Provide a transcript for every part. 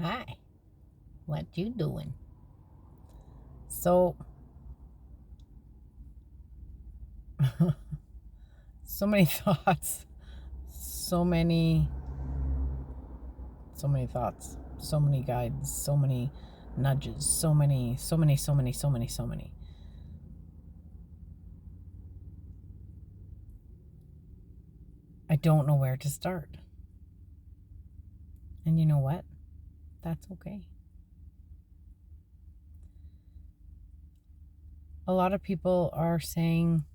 Hi, what you doing? So, so many thoughts, so many, so many thoughts, so many guides, so many nudges, so many, so many, so many, so many, so many. I don't know where to start. And you know what? That's okay. A lot of people are saying,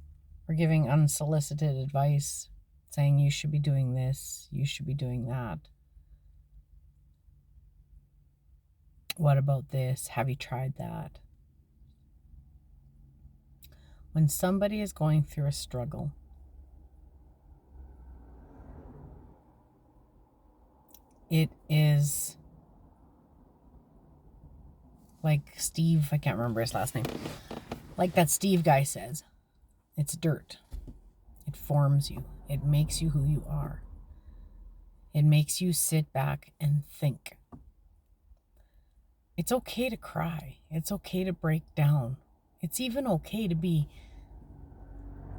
or giving unsolicited advice, saying you should be doing this, you should be doing that. What about this? Have you tried that? When somebody is going through a struggle, it is like Steve, I can't remember his last name, like that Steve guy says, it's dirt. It forms you, it makes you who you are. It makes you sit back and think. It's okay to cry. It's okay to break down. It's even okay to be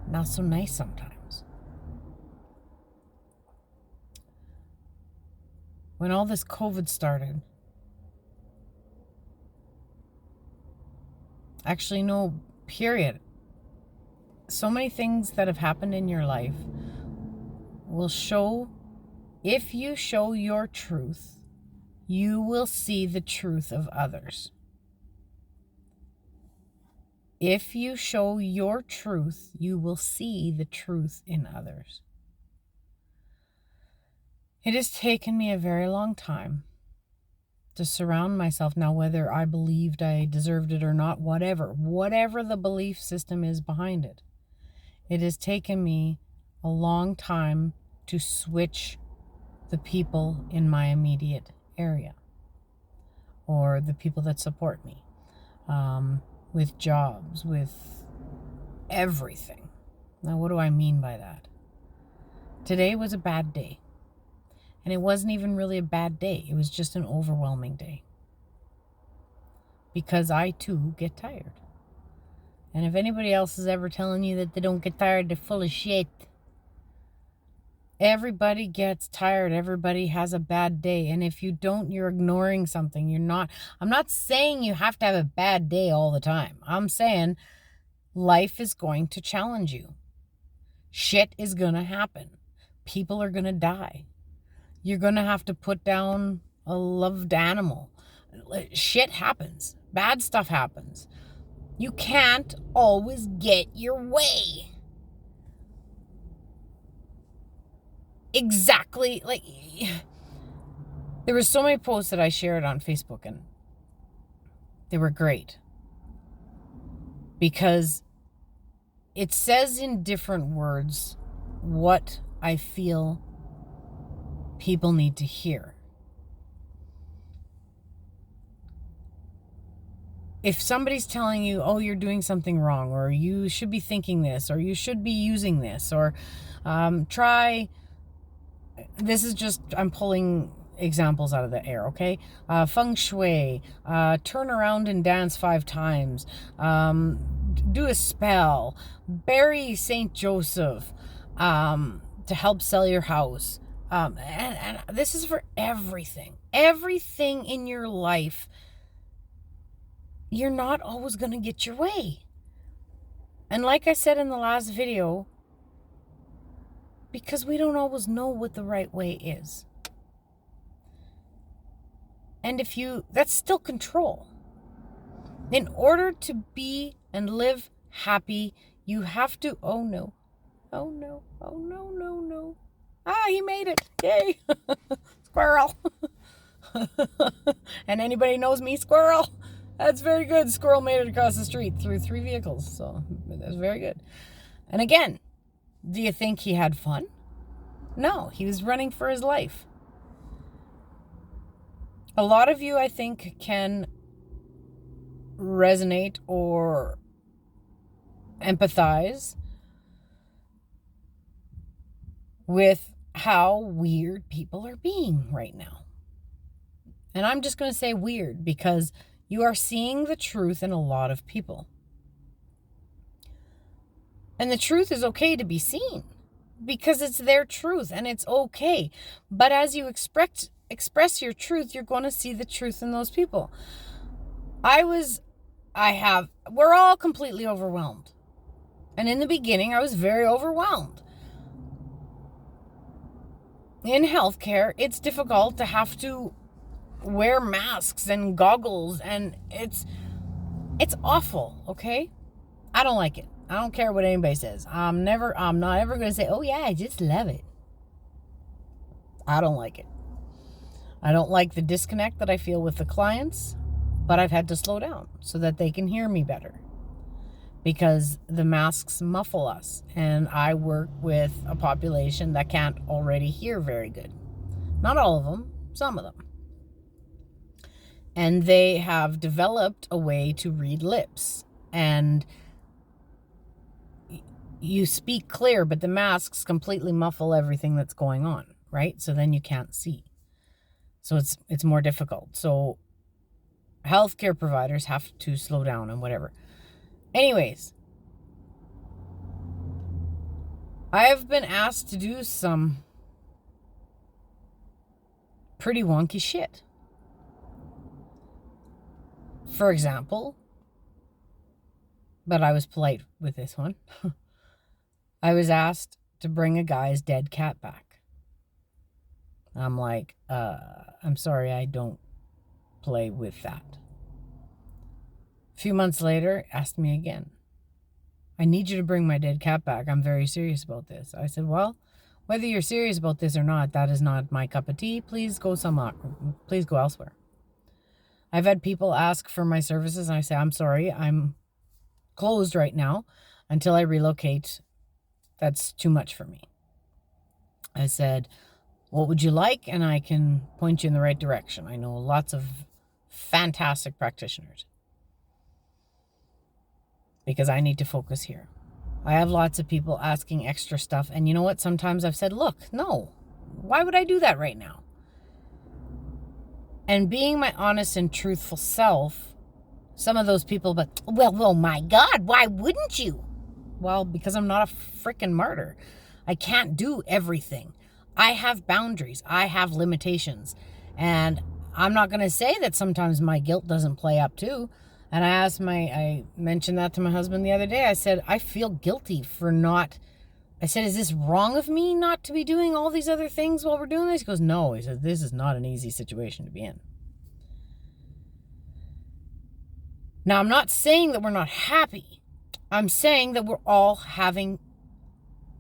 not so nice sometimes. When all this COVID started, actually, no, period. So many things that have happened in your life will show, if you show your truth, you will see the truth of others. If you show your truth, you will see the truth in others. It has taken me a very long time to surround myself now, whether I believed I deserved it or not, whatever the belief system is behind it. It has taken me a long time to switch the people in my immediate area or the people that support me, with jobs, with everything. Now, what do I mean by that? Today was a bad day. And it wasn't even really a bad day. It was just an overwhelming day. Because I too get tired. And if anybody else is ever telling you that they don't get tired, they're full of shit. Everybody gets tired. Everybody has a bad day. And if you don't, you're ignoring something. I'm not saying you have to have a bad day all the time. I'm saying life is going to challenge you. Shit is going to happen. People are going to die. You're going to have to put down a loved animal. Shit happens. Bad stuff happens. You can't always get your way. Exactly. Like, there were so many posts that I shared on Facebook, and they were great because it says in different words what I feel people need to hear. If somebody's telling you, oh, you're doing something wrong, or you should be thinking this, or you should be using this, or try, this is just, I'm pulling examples out of the air, okay? Feng shui, turn around and dance 5 times, do a spell, bury Saint Joseph to help sell your house. And this is for everything. Everything in your life. You're not always going to get your way. And like I said in the last video, because we don't always know what the right way is. And that's still control. In order to be and live happy, you have to, oh no, he made it, yay, squirrel. And anybody knows me, squirrel, that's very good. Squirrel made it across the street through 3 vehicles, so that's very good. And again, do you think he had fun? No, he was running for his life. A lot of you, I think, can resonate or empathize with how weird people are being right now. And I'm just going to say weird because you are seeing the truth in a lot of people. And the truth is okay to be seen because it's their truth and it's okay. But as you express your truth, you're going to see the truth in those people. We're all completely overwhelmed. And in the beginning, I was very overwhelmed. In healthcare, it's difficult to have to wear masks and goggles, and it's awful, okay? I don't like it. I don't care what anybody says. I'm not ever going to say, oh yeah, I just love it. I don't like it. I don't like the disconnect that I feel with the clients, but I've had to slow down so that they can hear me better because the masks muffle us, and I work with a population that can't already hear very good. Not all of them, some of them. And they have developed a way to read lips, and you speak clear, but the masks completely muffle everything that's going on, right? So then you can't see. So it's more difficult. So healthcare providers have to slow down and whatever. Anyways, I have been asked to do some pretty wonky shit. For example, but I was polite with this one. I was asked to bring a guy's dead cat back. I'm like, I'm sorry, I don't play with that. A few months later, asked me again. I need you to bring my dead cat back. I'm very serious about this. I said, well, whether you're serious about this or not, that is not my cup of tea. Please go elsewhere. I've had people ask for my services, and I say, I'm sorry, I'm closed right now until I relocate. That's too much for me. I said, what would you like? And I can point you in the right direction. I know lots of fantastic practitioners because I need to focus here. I have lots of people asking extra stuff. And you know what? Sometimes I've said, look, no, why would I do that right now? And being my honest and truthful self, some of those people, but, well, my God, why wouldn't you? Well, because I'm not a freaking martyr. I can't do everything. I have boundaries. I have limitations. And I'm not going to say that sometimes my guilt doesn't play up too. And I mentioned that to my husband the other day. I said, I feel guilty for not, I said, is this wrong of me not to be doing all these other things while we're doing this? He goes, no. He said, this is not an easy situation to be in. Now, I'm not saying that we're not happy. I'm saying that we're all having,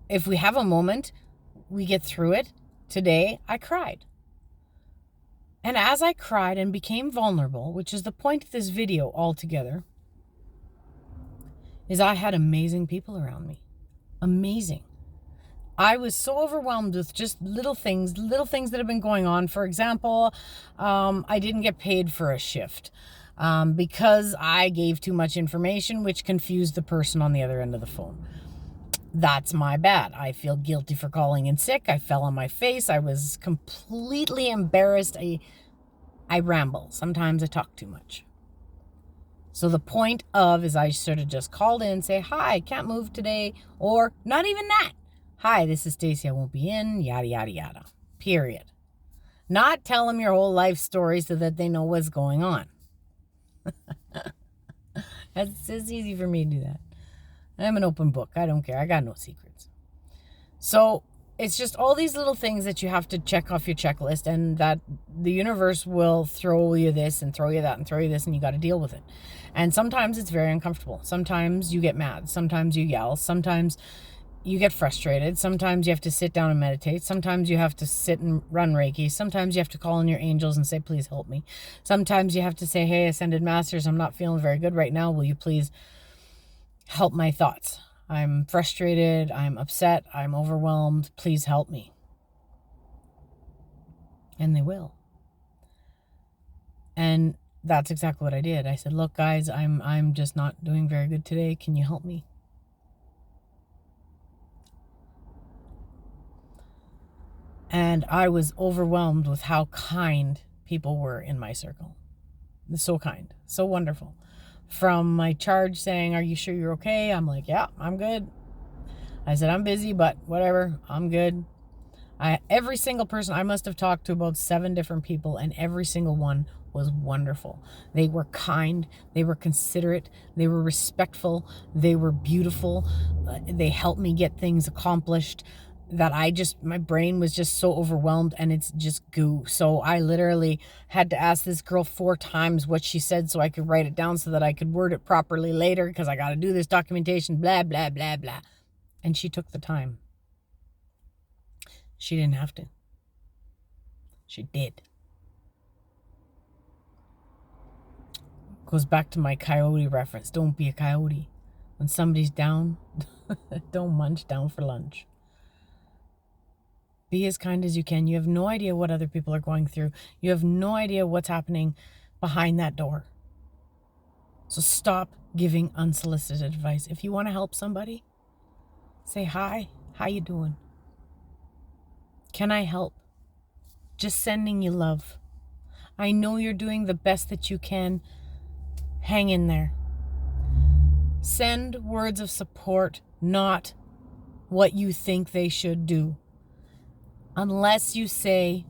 if we have a moment, we get through it. Today, I cried. And as I cried and became vulnerable, which is the point of this video altogether, is I had amazing people around me. Amazing. I was so overwhelmed with just little things that have been going on. For example, I didn't get paid for a shift because I gave too much information, which confused the person on the other end of the phone. That's my bad. I feel guilty for calling in sick. I fell on my face. I was completely embarrassed. I ramble. Sometimes I talk too much. So the point of is I should have just called in, say, hi, can't move today. Or not even that. Hi, this is Stacy. I won't be in. Yada, yada, yada. Period. Not tell them your whole life story so that they know what's going on. It's easy for me to do that. I'm an open book. I don't care. I got no secrets. So it's just all these little things that you have to check off your checklist, and that the universe will throw you this and throw you that and throw you this, and you got to deal with it. And sometimes it's very uncomfortable. Sometimes you get mad. Sometimes you yell. Sometimes you get frustrated. Sometimes you have to sit down and meditate. Sometimes you have to sit and run Reiki. Sometimes you have to call in your angels and say, please help me. Sometimes you have to say, hey, Ascended Masters, I'm not feeling very good right now. Will you please help my thoughts? I'm frustrated. I'm upset. I'm overwhelmed. Please help me. And they will. And that's exactly what I did. I said, look, guys, I'm just not doing very good today. Can you help me? And I was overwhelmed with how kind people were in my circle. So kind, so wonderful. From my charge saying, "Are you sure you're okay?" I'm like, "Yeah, I'm good." I said, "I'm busy, but whatever, I'm good." Every single person, I must have talked to about 7 different people, and every single one was wonderful. They were kind, they were considerate, they were respectful, they were beautiful. They helped me get things accomplished that my brain was just so overwhelmed, and it's just goo. So I literally had to ask this girl 4 times what she said so I could write it down so that I could word it properly later, because I got to do this documentation, blah, blah, blah, blah. And she took the time. She didn't have to. She did. Goes back to my coyote reference. Don't be a coyote. When somebody's down, don't munch down for lunch. Be as kind as you can. You have no idea what other people are going through. You have no idea what's happening behind that door. So stop giving unsolicited advice. If you want to help somebody, say, "Hi, how you doing? Can I help?" Just sending you love. I know you're doing the best that you can. Hang in there. Send words of support, not what you think they should do. Unless you say,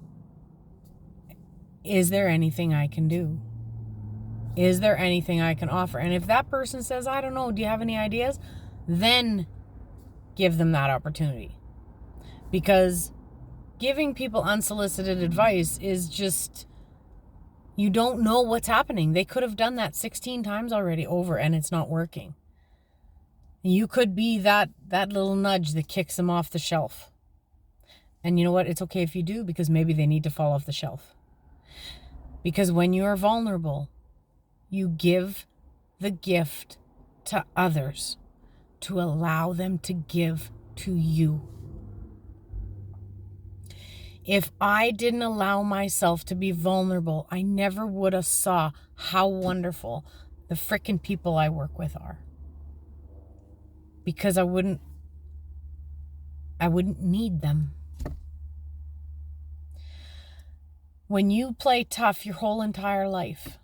"Is there anything I can do? Is there anything I can offer?" And if that person says, "I don't know, do you have any ideas?" then give them that opportunity. Because giving people unsolicited advice is just, you don't know what's happening. They could have done that 16 times already over, and it's not working. You could be that little nudge that kicks them off the shelf. And you know what? It's okay if you do, because maybe they need to fall off the shelf. Because when you are vulnerable, you give the gift to others to allow them to give to you. If I didn't allow myself to be vulnerable, I never would have saw how wonderful the frickin' people I work with are. Because I wouldn't need them. When you play tough your whole entire life,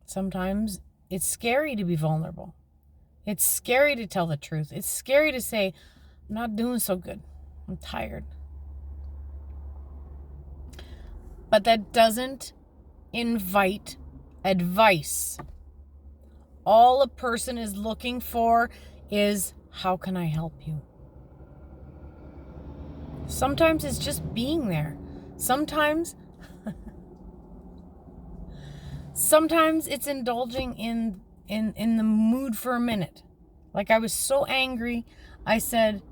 sometimes it's scary to be vulnerable. It's scary to tell the truth. It's scary to say, "I'm not doing so good. I'm tired." But that doesn't invite advice. All a person is looking for is, "How can I help you?" Sometimes it's just being there. Sometimes it's indulging in the mood for a minute. Like, I was so angry, I said,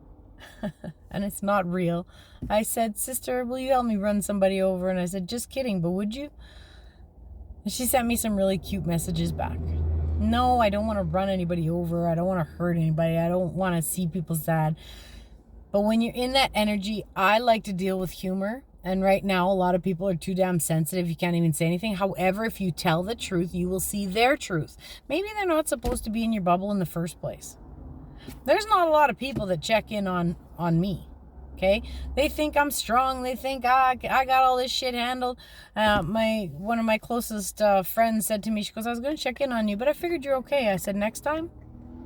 and it's not real, I said, "Sister, will you help me run somebody over?" And I said, "Just kidding, but would you?" And she sent me some really cute messages back. No, I don't want to run anybody over. I don't want to hurt anybody. I don't want to see people sad. But when you're in that energy, I like to deal with humor. And right now, a lot of people are too damn sensitive. You can't even say anything. However, if you tell the truth, you will see their truth. Maybe they're not supposed to be in your bubble in the first place. There's not a lot of people that check in on me. Okay? They think I'm strong. They think I got all this shit handled. One of my closest friends said to me, she goes, "I was going to check in on you, but I figured you're okay." I said, "Next time,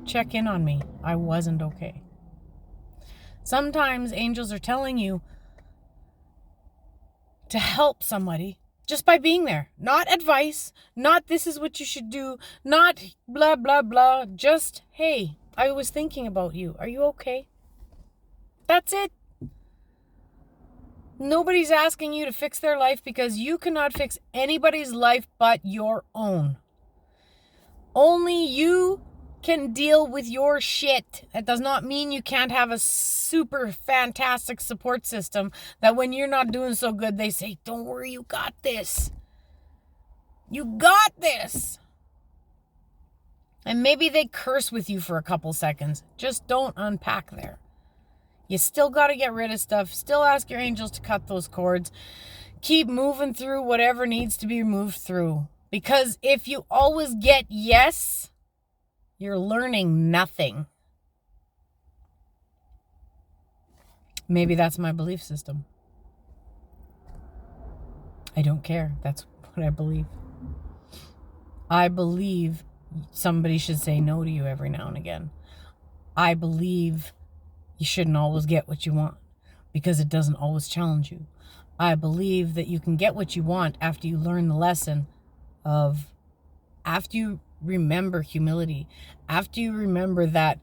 check in on me." I wasn't okay. Sometimes angels are telling you to help somebody just by being there. Not advice, not "this is what you should do," not blah, blah, blah. Just, "Hey, I was thinking about you. Are you okay?" That's it. Nobody's asking you to fix their life, because you cannot fix anybody's life but your own. Only you can deal with your shit. That does not mean you can't have a super fantastic support system that when you're not doing so good, they say, "Don't worry, you got this. You got this." And maybe they curse with you for a couple seconds. Just don't unpack there. You still got to get rid of stuff. Still ask your angels to cut those cords. Keep moving through whatever needs to be moved through. Because if you always get yes, you're learning nothing. Maybe that's my belief system. I don't care. That's what I believe. I believe somebody should say no to you every now and again. I believe you shouldn't always get what you want because it doesn't always challenge you. I believe that you can get what you want after you learn the lesson of, after you remember humility, after you remember that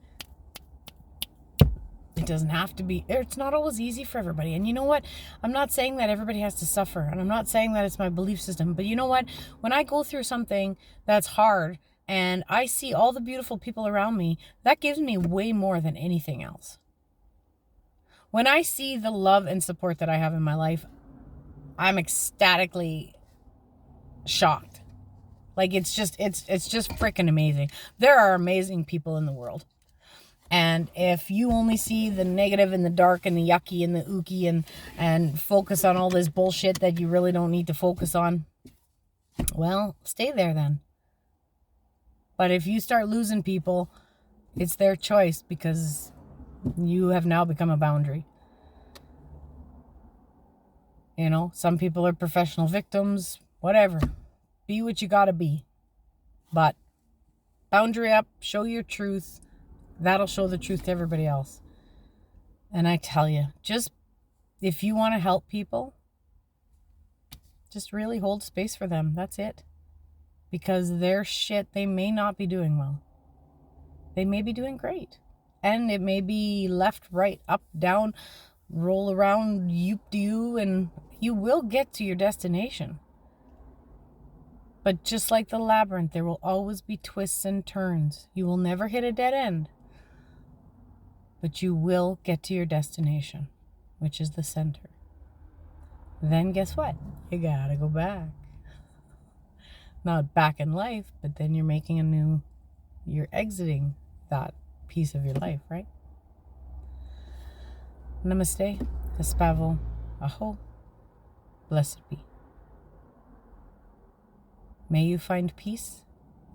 it doesn't have to be, it's not always easy for everybody. And you know what? I'm not saying that everybody has to suffer, and I'm not saying that it's my belief system, but you know what? When I go through something that's hard and I see all the beautiful people around me, that gives me way more than anything else. When I see the love and support that I have in my life, I'm ecstatically shocked. Like, it's just freaking amazing. There are amazing people in the world. And if you only see the negative and the dark and the yucky and the ooky and focus on all this bullshit that you really don't need to focus on, well, stay there then. But if you start losing people, it's their choice, because you have now become a boundary. You know, some people are professional victims, whatever. Be what you gotta be. But boundary up, show your truth. That'll show the truth to everybody else. And I tell you, just if you want to help people, just really hold space for them. That's it. Because their shit, they may not be doing well. They may be doing great. And it may be left, right, up, down, roll around, you, and you will get to your destination. But just like the labyrinth, there will always be twists and turns. You will never hit a dead end. But you will get to your destination, which is the center. Then guess what? You gotta go back. Not back in life, but then you're making you're exiting that piece of your life, right? Namaste, Espavo, Aho, blessed be. May you find peace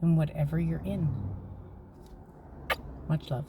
in whatever you're in. Much love.